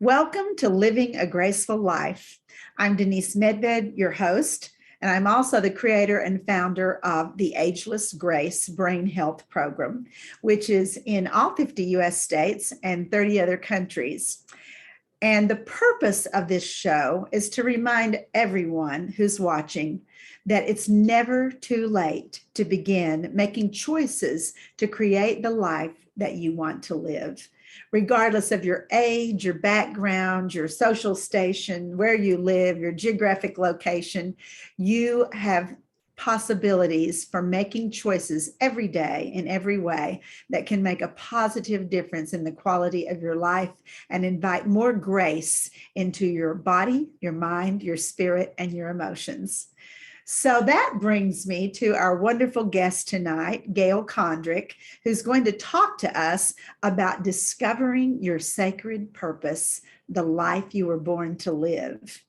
Welcome to Living a Graceful Life. I'm Denise Medved, your host, and I'm also the creator and founder of the Ageless Grace Brain Health Program, which is in all 50 US states and 30 other countries. And the purpose of this show is to remind everyone who's watching that it's never too late to begin making choices to create the life that you want to live. Regardless of your age, your background, your social station, where you live, your geographic location, you have possibilities for making choices every day in every way that can make a positive difference in the quality of your life and invite more grace into your body, your mind, your spirit, and your emotions. So that brings me to our wonderful guest tonight, Gail Condrick, who's going to talk to us about discovering your sacred purpose, the life you were born to live.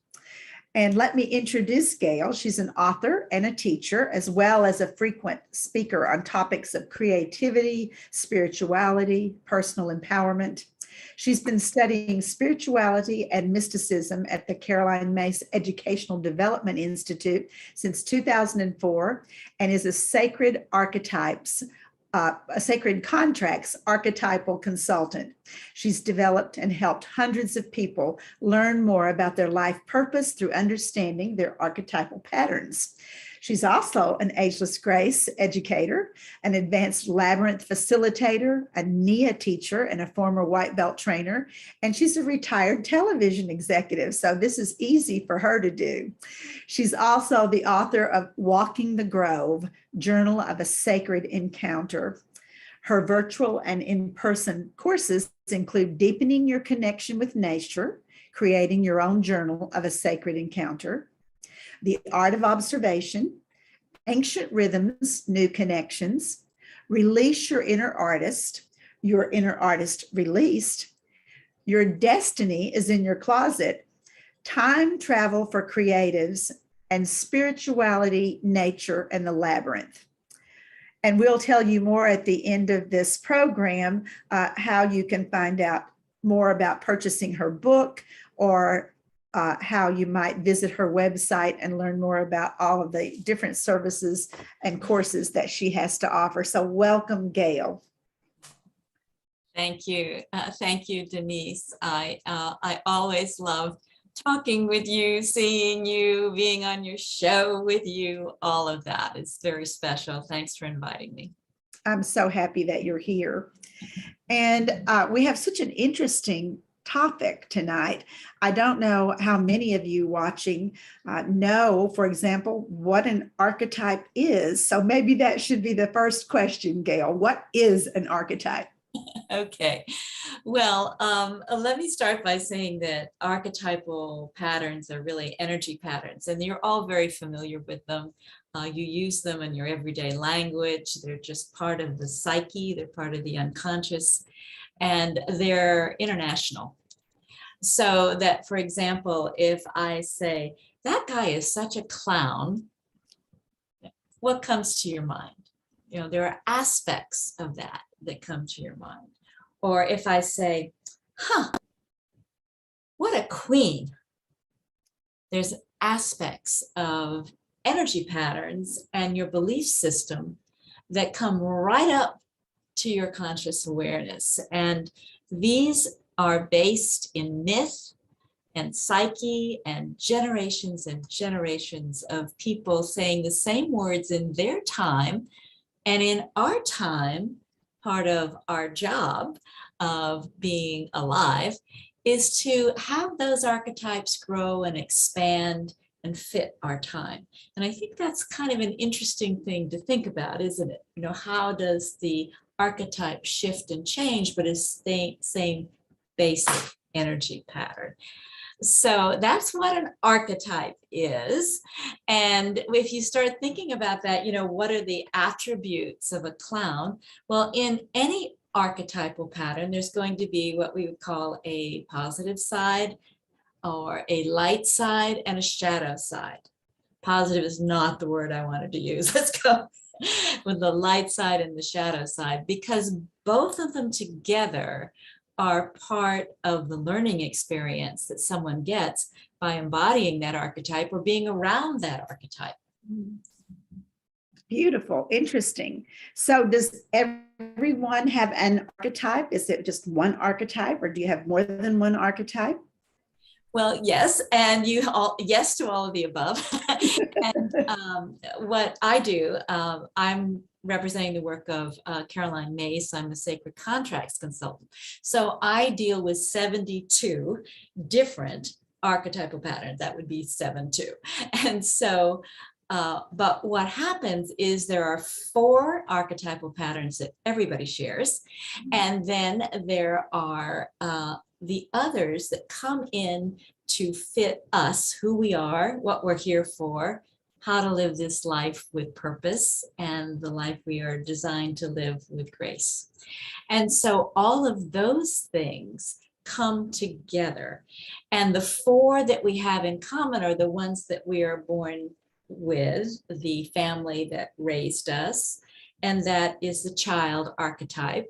And let me introduce Gail. She's an author and a teacher, as well as a frequent speaker on topics of creativity, spirituality, personal empowerment. She's been studying spirituality and mysticism at the Caroline Myss Educational Development Institute since 2004 and is a sacred contracts archetypal consultant. She's developed and helped hundreds of people learn more about their life purpose through understanding their archetypal patterns. She's also an Ageless Grace educator, an advanced labyrinth facilitator, a NIA teacher, and a former white belt trainer. And she's a retired television executive, so this is easy for her to do. She's also the author of Walking the Grove, Journal of a Sacred Encounter. Her virtual and in-person courses include deepening your connection with nature, creating your own journal of a sacred encounter, the art of observation, ancient rhythms, new connections, release your inner artist released, your destiny is in your closet, time travel for creatives, and spirituality, nature, and the labyrinth. And we'll tell you more at the end of this program how you can find out more about purchasing her book or how you might visit her website and learn more about all of the different services and courses that she has to offer. So welcome, Gail. Thank you. Thank you, Denise. I always love talking with you, seeing you, being on your show with you. All of that is very special. Thanks for inviting me. I'm so happy that you're here. And we have such an interesting topic tonight. I don't know how many of you watching know, for example, what an archetype is. So maybe that should be the first question, Gail. What is an archetype? Okay. Well, let me start by saying that archetypal patterns are really energy patterns, and you're all very familiar with them. You use them in your everyday language. They're just part of the psyche. They're part of the unconscious. And they're international. So that, for example, if I say, that guy is such a clown, what comes to your mind? You know, there are aspects of that come to your mind. Or if I say, what a queen, there's aspects of energy patterns and your belief system that come right up to your conscious awareness. And these are based in myth and psyche and generations of people saying the same words in their time. And in our time, part of our job of being alive is to have those archetypes grow and expand and fit our time. And I think that's kind of an interesting thing to think about, isn't it? You know, how does the archetype shift and change, but it's the same basic energy pattern. So that's what an archetype is. And if you start thinking about that, you know, what are the attributes of a clown? Well, in any archetypal pattern, there's going to be what we would call a positive side or a light side and a shadow side. Positive is not the word I wanted to use. Let's go with the light side and the shadow side, because both of them together are part of the learning experience that someone gets by embodying that archetype or being around that archetype. Beautiful, interesting. So does everyone have an archetype? Is it just one archetype, or do you have more than one archetype? Well, yes, and you all, yes to all of the above. And what I do, I'm representing the work of Caroline Mace. I'm a sacred contracts consultant. So I deal with 72 different archetypal patterns. That would be 7-2. And so, but what happens is there are 4 archetypal patterns that everybody shares. And then there are the others that come in to fit us, who we are, what we're here for, how to live this life with purpose, and the life we are designed to live with grace. And so all of those things come together. And the 4 that we have in common are the ones that we are born with, the family that raised us, and that is the child archetype.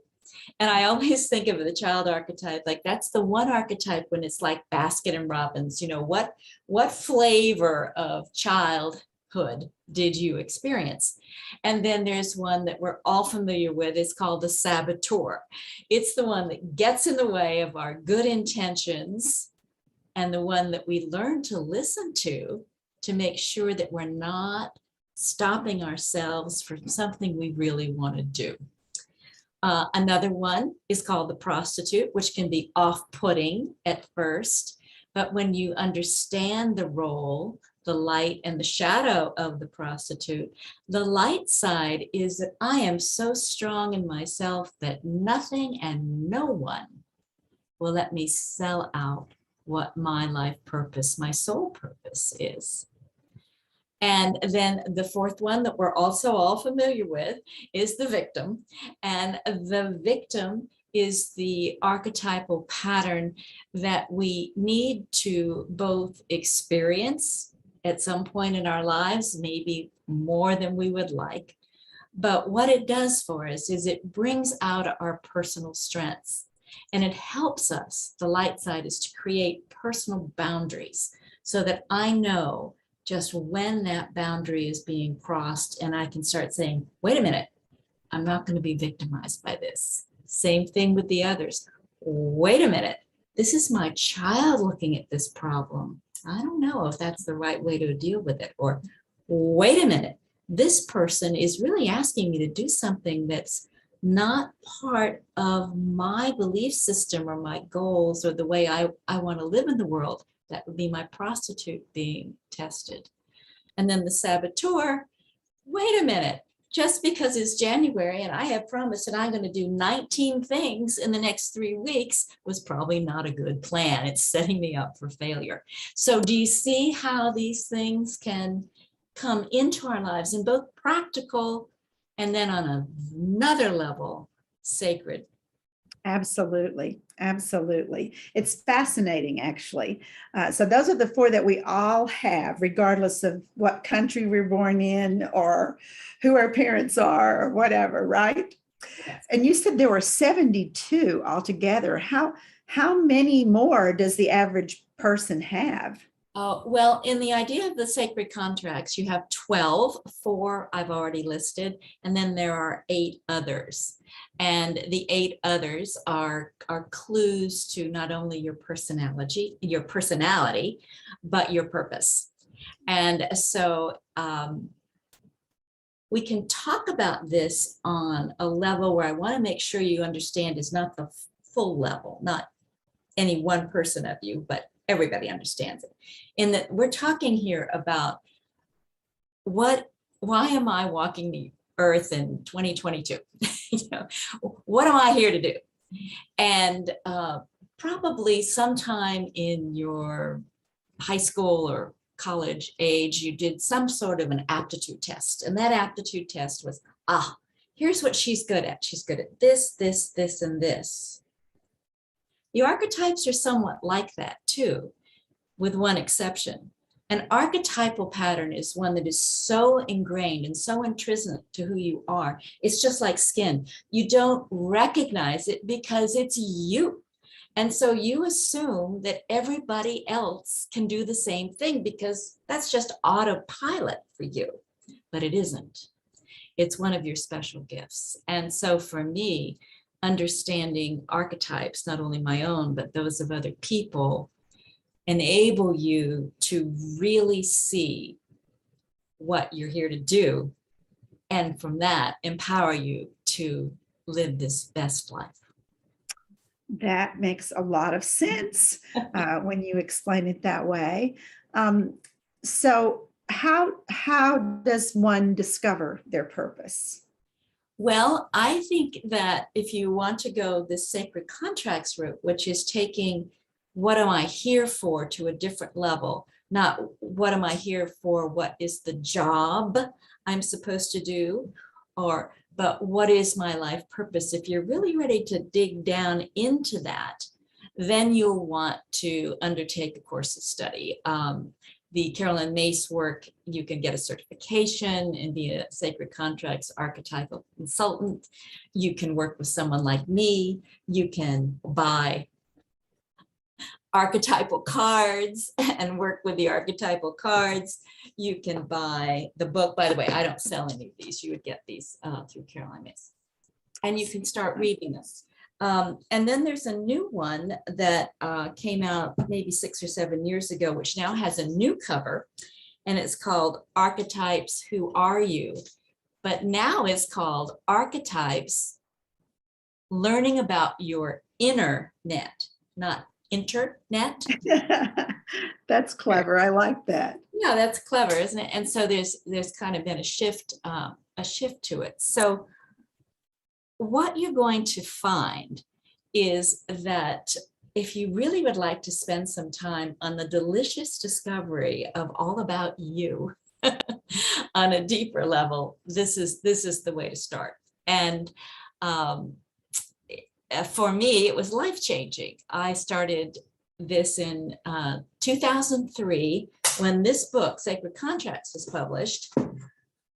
And I always think of the child archetype, like that's the one archetype when it's like Baskin and Robbins, you know, what flavor of childhood did you experience? And then there's one that we're all familiar with. It's called the saboteur. It's the one that gets in the way of our good intentions, and the one that we learn to listen to make sure that we're not stopping ourselves from something we really want to do. Another one is called the prostitute, which can be off-putting at first, but when you understand the role, the light and the shadow of the prostitute, the light side is that I am so strong in myself that nothing and no one will let me sell out what my life purpose, my soul purpose is. And then the 4th one that we're also all familiar with is the victim. And the victim is the archetypal pattern that we need to both experience at some point in our lives, maybe more than we would like. But what it does for us is it brings out our personal strengths, and it helps us. The light side is to create personal boundaries so that I know just when that boundary is being crossed, and I can start saying, wait a minute, I'm not going to be victimized by this. Same thing with the others. Wait a minute, this is my child looking at this problem. I don't know if that's the right way to deal with it. Or wait a minute, this person is really asking me to do something that's not part of my belief system or my goals or the way I want to live in the world. That would be my prostitute being tested. And then the saboteur, wait a minute, just because it's January and I have promised that I'm going to do 19 things in the next 3 weeks was probably not a good plan. It's setting me up for failure. So do you see how these things can come into our lives in both practical and then on another level, sacred? Absolutely. Absolutely. It's fascinating, actually. So those are the 4 that we all have, regardless of what country we're born in or who our parents are or whatever, right? Yes. And you said there were 72 altogether. How many more does the average person have? Well, in the idea of the sacred contracts, you have 12, 4 I've already listed, and then there are 8 others. And the 8 others are clues to not only your personality, but your purpose. And so we can talk about this on a level where I want to make sure you understand is not the full level, not any one person of you, but everybody understands it. In that we're talking here about why am I walking the earth in 2022? You know, what am I here to do? And probably sometime in your high school or college age, you did some sort of an aptitude test. And that aptitude test was, here's what she's good at. She's good at this, this, this, and this. The archetypes are somewhat like that too, with one exception. An archetypal pattern is one that is so ingrained and so intrinsic to who you are. It's just like skin. You don't recognize it because it's you. And so you assume that everybody else can do the same thing because that's just autopilot for you, but it isn't. It's one of your special gifts. And so for me, understanding archetypes, not only my own, but those of other people, enable you to really see what you're here to do. And from that, empower you to live this best life. That makes a lot of sense when you explain it that way. So how does one discover their purpose? Well, I think that if you want to go the sacred contracts route, which is taking what am I here for to a different level, not what am I here for, what is the job I'm supposed to do, but what is my life purpose? If you're really ready to dig down into that, then you'll want to undertake a course of study. The Carolyn Mace work, you can get a certification and be a sacred contracts archetypal consultant. You can work with someone like me. You can buy archetypal cards and work with the archetypal cards. You can buy the book. By the way, I don't sell any of these. You would get these through Caroline Mace. And you can start reading this. And then there's a new one that came out maybe 6 or 7 years ago, which now has a new cover, and it's called Archetypes, Who Are You? But now it's called Archetypes, Learning About Your Inner Net, not internet. That's clever. I like that. Yeah, that's clever, isn't it? And so there's kind of been a shift to it. So what you're going to find is that if you really would like to spend some time on the delicious discovery of all about you on a deeper level, this is the way to start. And for me, it was life-changing. I started this in 2003 when this book, Sacred Contracts, was published.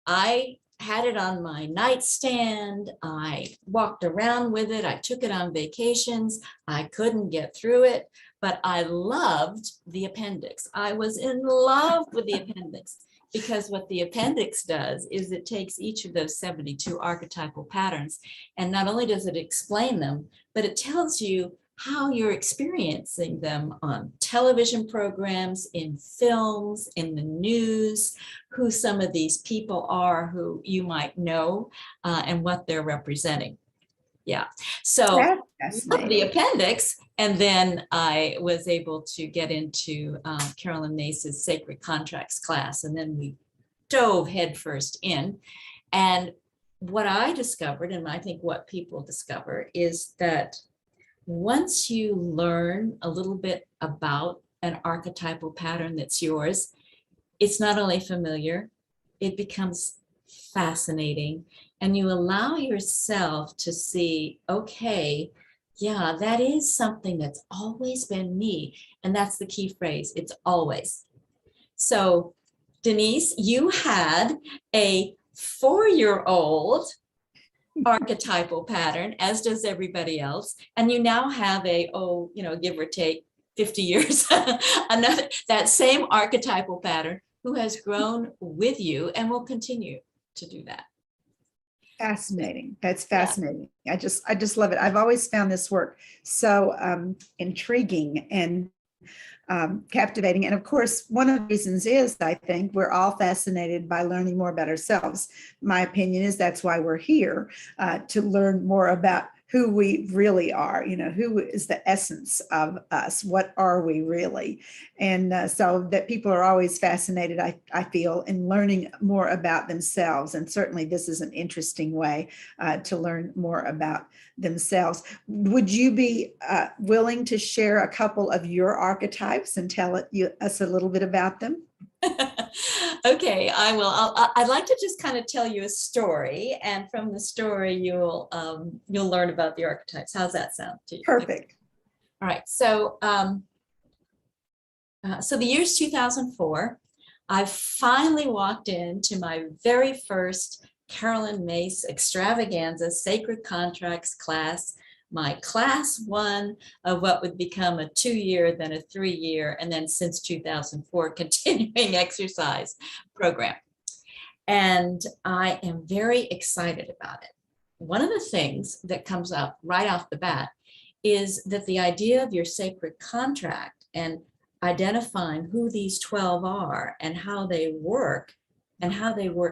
I had it on my nightstand. I walked around with it. I took it on vacations. I couldn't get through it, but I loved the appendix. I was in love with the appendix because what the appendix does is it takes each of those 72 archetypal patterns, and not only does it explain them, but it tells you how you're experiencing them on television programs, in films, in the news, who some of these people are who you might know, and what they're representing. Yeah, so the appendix, and then I was able to get into Carolyn Mace's Sacred Contracts class, and then we dove headfirst in. And what I discovered, and I think what people discover, is that once you learn a little bit about an archetypal pattern that's yours, it's not only familiar, it becomes fascinating. And you allow yourself to see, okay, yeah, that is something that's always been me. And that's the key phrase, it's always. So Denise, you had a 4-year-old archetypal pattern, as does everybody else, and you now have a give or take 50 years another that same archetypal pattern who has grown with you and will continue to do that. Fascinating. That's fascinating. Yeah. I just love it. I've always found this work so intriguing and captivating. And of course, one of the reasons is I think we're all fascinated by learning more about ourselves. My opinion is that's why we're here, to learn more about who we really are, who is the essence of us, what are we really? And so that people are always fascinated, I feel, in learning more about themselves. And certainly this is an interesting way to learn more about themselves. Would you be willing to share a couple of your archetypes and tell us a little bit about them? Okay, I will. I'd like to just kind of tell you a story, and from the story you'll learn about the archetypes. How's that sound to you? Perfect. All right. So so the year's 2004. I finally walked into my very first Carolyn Mace extravaganza Sacred Contracts class my class 1 of what would become a 2-year, then a 3-year, and then since 2004, continuing exercise program. And I am very excited about it. One of the things that comes up right off the bat is that the idea of your sacred contract and identifying who these 12 are and how they work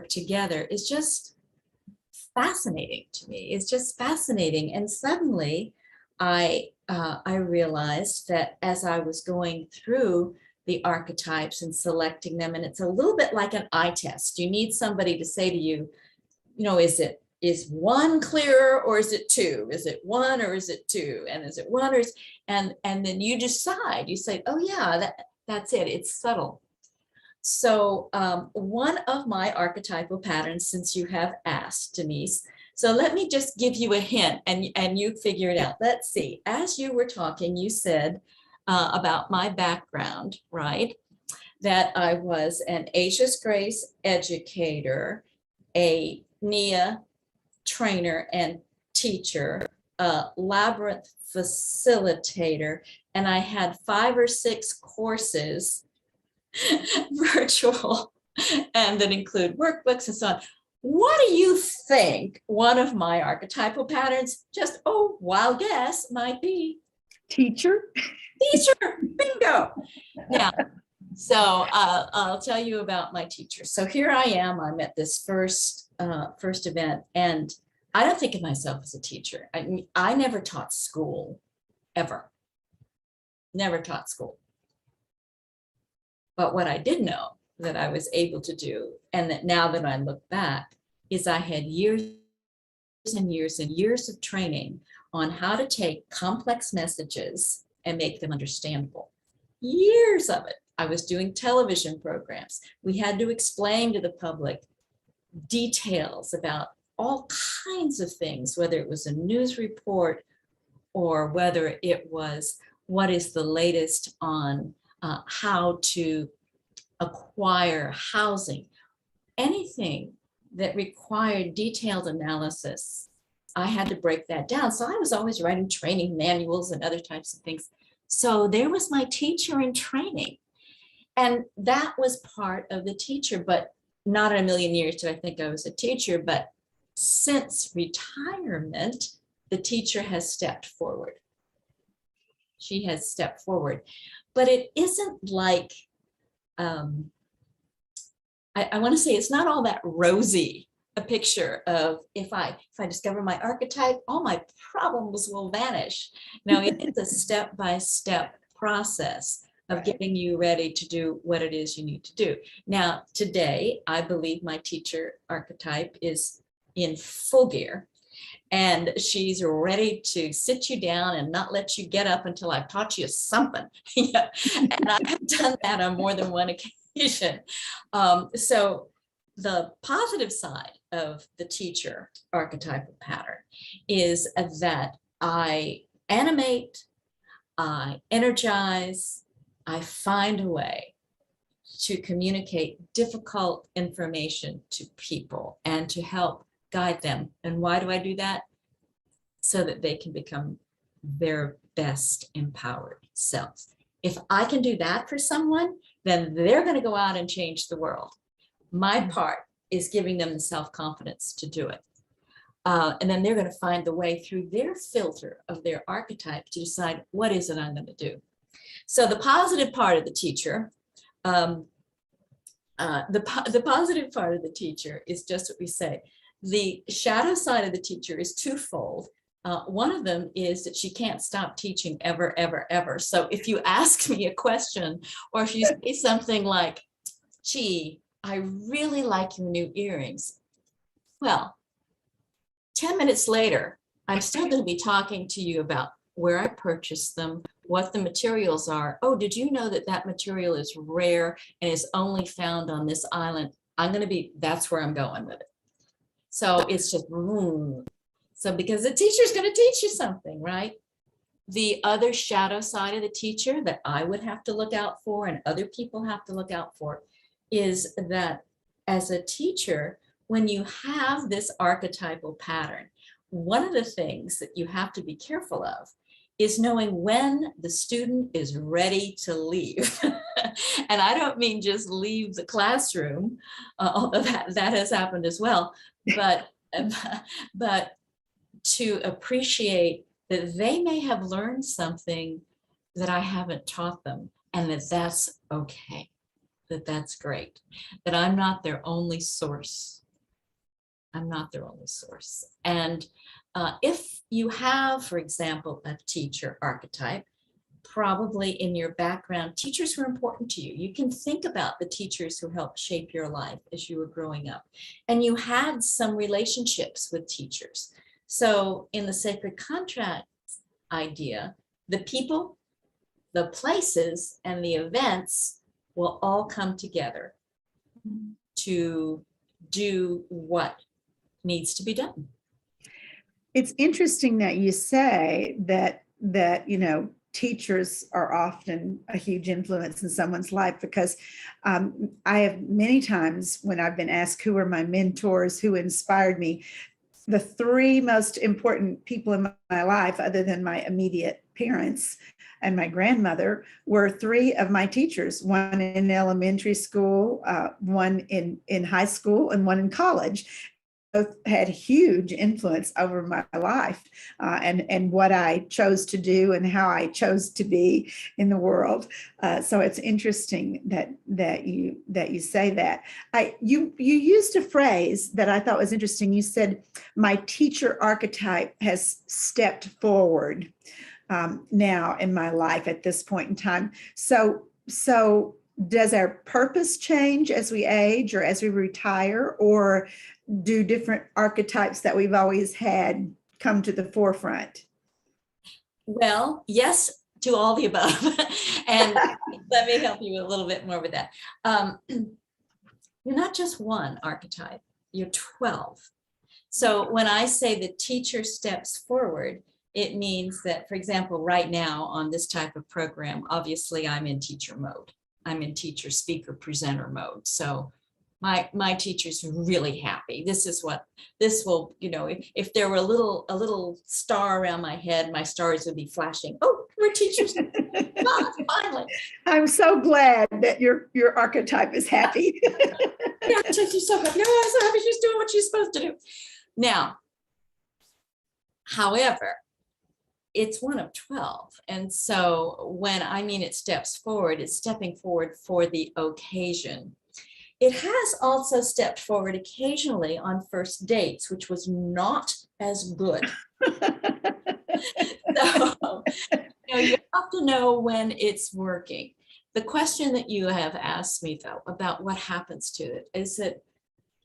together is just fascinating to me. It's just fascinating. And suddenly I realized that as I was going through the archetypes and selecting them, and it's a little bit like an eye test. You need somebody to say to you, is 1 clearer or is it 2? Is it 1 or is it 2? And is it 1 or is, and then you decide, you say, oh yeah, that's it. It's subtle. So one of my archetypal patterns, since you have asked, Denise, so let me just give you a hint and you figure it out. Let's see, as you were talking, you said about my background, right? That I was an Asia's Grace educator, a NIA trainer and teacher, a labyrinth facilitator, and I had 5 or 6 courses virtual and that include workbooks and so on. What do you think one of my archetypal patterns, just wild guess, might be? Teacher. Bingo. Now, so I'll tell you about my teacher. So here I am. I'm at this first event, and I don't think of myself as a teacher. I never taught school, ever. Never taught school. But what I did know that I was able to do, and that now that I look back, is I had years and years and years of training on how to take complex messages and make them understandable. Years of it. I was doing television programs. We had to explain to the public details about all kinds of things, whether it was a news report or whether it was what is the latest on how to acquire housing. Anything that required detailed analysis, I had to break that down. So I was always writing training manuals and other types of things. So there was my teacher in training. And that was part of the teacher, but not in a million years did I think I was a teacher. But since retirement, the teacher has stepped forward. She has stepped forward. But it isn't like, I want to say it's not all that rosy a picture of if I discover my archetype, all my problems will vanish. Now, it's a step-by-step process of getting you ready to do what it is you need to do. Now, today, I believe my teacher archetype is in full gear, and she's ready to sit you down and not let you get up until I've taught you something. Yeah. And I've done that on more than one occasion. So the positive side of the teacher archetypal pattern is that I animate, I energize, I find a way to communicate difficult information to people and to help guide them. And why do I do that? So that they can become their best empowered selves. If I can do that for someone, then they're going to go out and change the world. My part is giving them the self-confidence to do it. And then they're going to find the way through their filter of their archetype to decide what is it I'm going to do. So the positive part of the teacher, the positive part of the teacher is just what we say. The shadow side of the teacher is twofold. One of them is that she can't stop teaching ever, ever, ever. So if you ask me a question, or if you say something like, gee, I really like your new earrings. Well, 10 minutes later, I'm still going to be talking to you about where I purchased them, what the materials are. Oh, did you know that that material is rare and is only found on this island? That's where I'm going with it. So it's just, so because the teacher's going to teach you something, right? The other shadow side of the teacher that I would have to look out for and other people have to look out for is that as a teacher, when you have this archetypal pattern, one of the things that you have to be careful of is knowing when the student is ready to leave. And I don't mean just leave the classroom, although that has happened as well, but to appreciate that they may have learned something that I haven't taught them, and that that's okay, that that's great, that I'm not their only source. I'm not their only source. And if you have, for example, a teacher archetype, probably in your background, teachers were important to you. You can think about the teachers who helped shape your life as you were growing up. And you had some relationships with teachers. So in the sacred contract idea, the people, the places, and the events will all come together to do what needs to be done. It's interesting that you say that teachers are often a huge influence in someone's life, because I have many times when I've been asked who are my mentors, who inspired me, the three most important people in my life, other than my immediate parents and my grandmother, were three of my teachers, one in elementary school, one in high school, and one in college. Both had huge influence over my life and what I chose to do and how I chose to be in the world. So it's interesting that you say that. You used a phrase that I thought was interesting. You said, "My teacher archetype has stepped forward now in my life at this point in time." So does our purpose change as we age or as we retire, or do different archetypes that we've always had come to the forefront? Well, yes, to all the above. And let me help you a little bit more with that. You're not just one archetype, you're 12. So when I say the teacher steps forward, it means that, for example, right now on this type of program, obviously I'm in teacher mode. I'm in teacher, speaker, presenter mode. So my teacher's really happy. This will, if there were a little star around my head, my stars would be flashing. Oh, we're teachers. Finally. I'm so glad that your archetype is happy. Yeah, she's so happy. Oh, I'm so happy she's doing what she's supposed to do. Now, however, it's one of 12. And so when I mean it steps forward, it's stepping forward for the occasion. It has also stepped forward occasionally on first dates, which was not as good. So, you have to know when it's working. The question that you have asked me, though, about what happens to it is that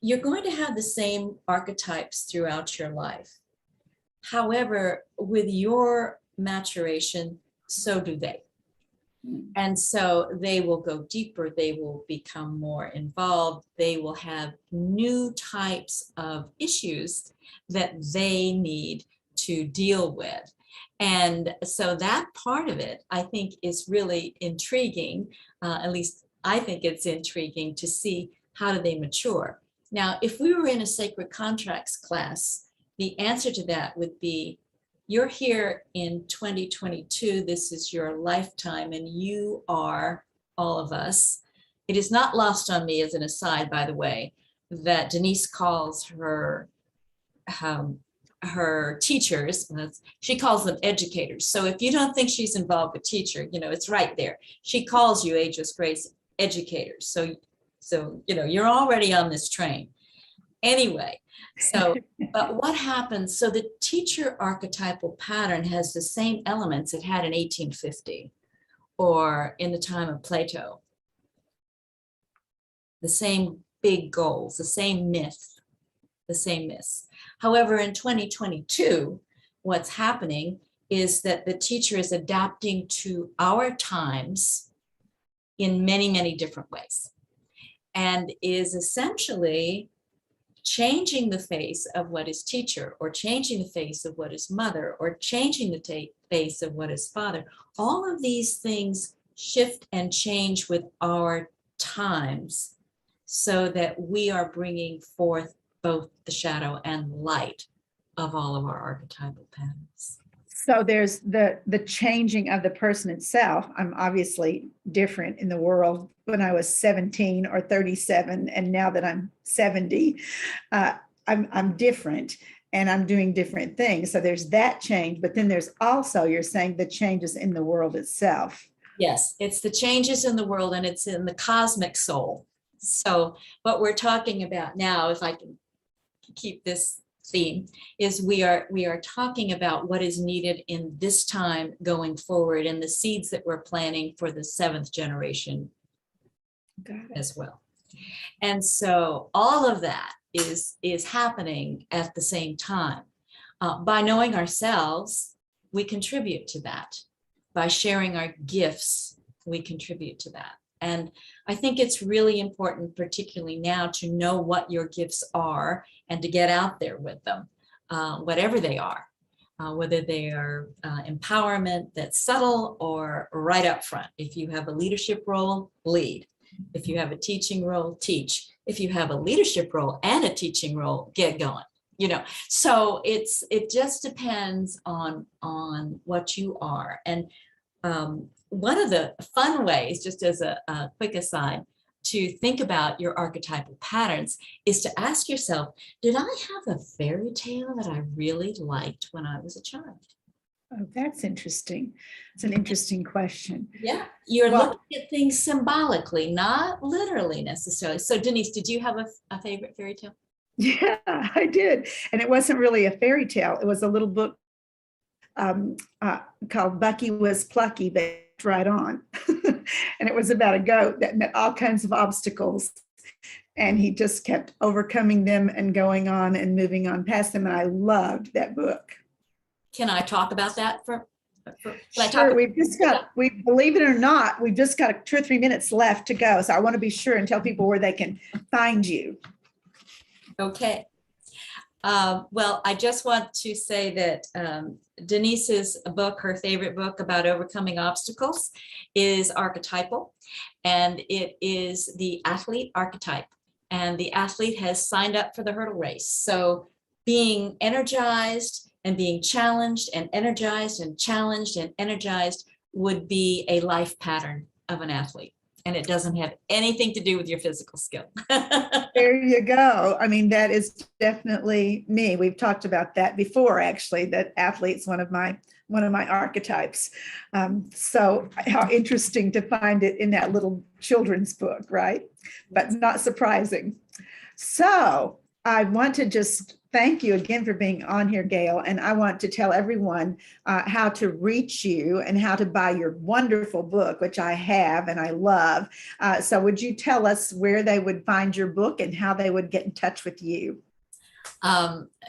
you're going to have the same archetypes throughout your life. However, with your maturation, so do they. And so they will go deeper, they will become more involved, they will have new types of issues that they need to deal with. And so that part of it, I think, is really intriguing. At least I think it's intriguing to see how do they mature. Now, if we were in a sacred contracts class, the answer to that would be, you're here in 2022, this is your lifetime, and you are all of us. It is not lost on me, as an aside, by the way, that Denise calls her teachers, she calls them educators. So if you don't think she's involved with teacher, it's right there. She calls you Ageless Grace educators. So you're already on this train. Anyway, but what happens? So the teacher archetypal pattern has the same elements it had in 1850 or in the time of Plato. The same big goals, the same myths. However, in 2022, what's happening is that the teacher is adapting to our times in many, many different ways, and is essentially changing the face of what is teacher, or changing the face of what is mother, or changing the face of what is father. All of these things shift and change with our times, so that we are bringing forth both the shadow and light of all of our archetypal patterns. So there's the changing of the person itself. I'm obviously different in the world when I was 17 or 37, and now that I'm 70, I'm different and I'm doing different things. So there's that change, but then there's also, you're saying, the changes in the world itself. Yes, it's the changes in the world, and it's in the cosmic soul. So what we're talking about now, if I can keep this theme, is we are talking about what is needed in this time going forward, and the seeds that we're planting for the 7th generation as well. And so all of that is happening at the same time. By knowing ourselves, we contribute to that. By sharing our gifts, we contribute to that. And I think it's really important, particularly now, to know what your gifts are and to get out there with them, whatever they are, whether they are empowerment that's subtle or right up front. If you have a leadership role, lead. If you have a teaching role, teach. If you have a leadership role and a teaching role, get going. You know, so it just depends on what you are. And one of the fun ways, just as a quick aside, to think about your archetypal patterns is to ask yourself, did I have a fairy tale that I really liked when I was a child? Oh, that's interesting. It's an interesting question. Yeah, you're looking at things symbolically, not literally necessarily. So Denise, did you have a favorite fairy tale? Yeah, I did. And it wasn't really a fairy tale. It was a little book called Bucky Was Plucky, but right on. And it was about a goat that met all kinds of obstacles. And he just kept overcoming them and going on and moving on past them. And I loved that book. Can I talk about that Sure, we believe it or not, we've just got 2 or 3 minutes left to go. So I want to be sure and tell people where they can find you. Okay. Well, I just want to say that Denise's book, her favorite book about overcoming obstacles, is archetypal, and it is the athlete archetype. And the athlete has signed up for the hurdle race. So being energized and being challenged and energized and challenged and energized would be a life pattern of an athlete. And it doesn't have anything to do with your physical skill. There you go. I mean, that is definitely me. We've talked about that before, actually, that athlete's one of my archetypes. So how interesting to find it in that little children's book, right? But not surprising. So I want to just thank you again for being on here, Gail. And I want to tell everyone how to reach you and how to buy your wonderful book, which I have and I love. So would you tell us where they would find your book and how they would get in touch with you?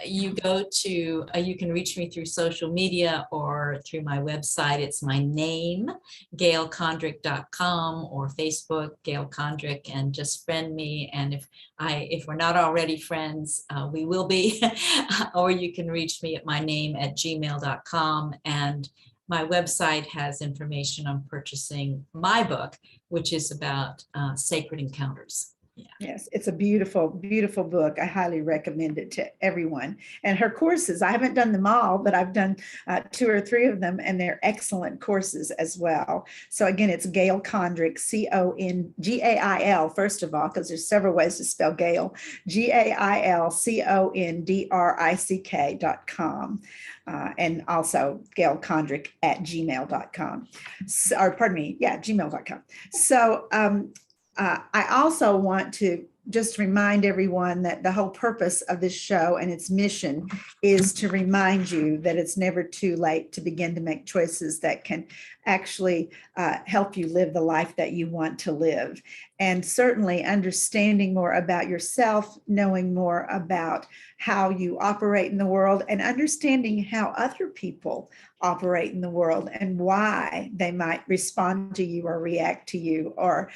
You can reach me through social media or through my website. It's my name, gailcondrick.com, or Facebook, Gail Condrick, and just friend me. And if we're not already friends, we will be. Or you can reach me at my name at gmail.com. And my website has information on purchasing my book, which is about sacred encounters. Yeah. Yes, it's a beautiful, beautiful book. I highly recommend it to everyone. And her courses, I haven't done them all, but I've done 2 or 3 of them, and they're excellent courses as well. So again, it's Gail Condrick, CONGAIL, first of all, because there's several ways to spell Gail, GailCondrick.com. And also Gail Condrick at gmail.com. Or pardon me, gmail.com. So I also want to just remind everyone that the whole purpose of this show and its mission is to remind you that it's never too late to begin to make choices that can actually help you live the life that you want to live. And certainly understanding more about yourself, knowing more about how you operate in the world, and understanding how other people operate in the world and why they might respond to you or react to you or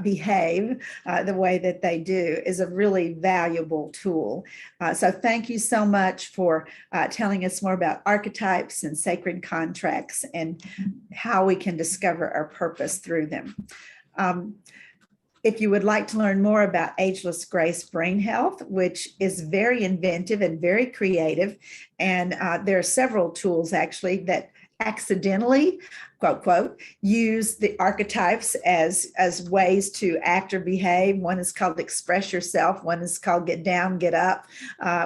behave the way that they do is a really valuable tool. So thank you so much for telling us more about archetypes and sacred contracts and how we can discover our purpose through them. If you would like to learn more about Ageless Grace Brain Health, which is very inventive and very creative, and there are several tools actually that accidentally, quote, quote, use the archetypes as ways to act or behave. One is called Express Yourself. One is called Get Down, Get Up.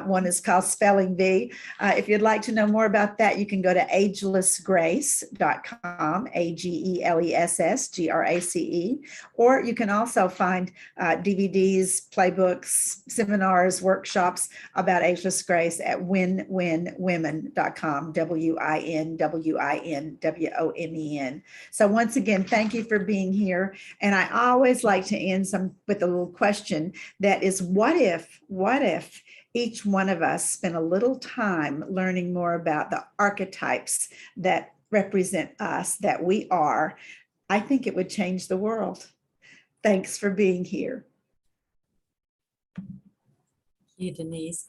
One is called Spelling Bee. If you'd like to know more about that, you can go to agelessgrace.com, AGELESSGRACE, or you can also find DVDs, playbooks, seminars, workshops about Ageless Grace at winwinwomen.com, WINWINWOMEN. So once again, thank you for being here. And I always like to end with a little question that is, what if each one of us spent a little time learning more about the archetypes that represent us, that we are? I think it would change the world. Thanks for being here. You, Denise.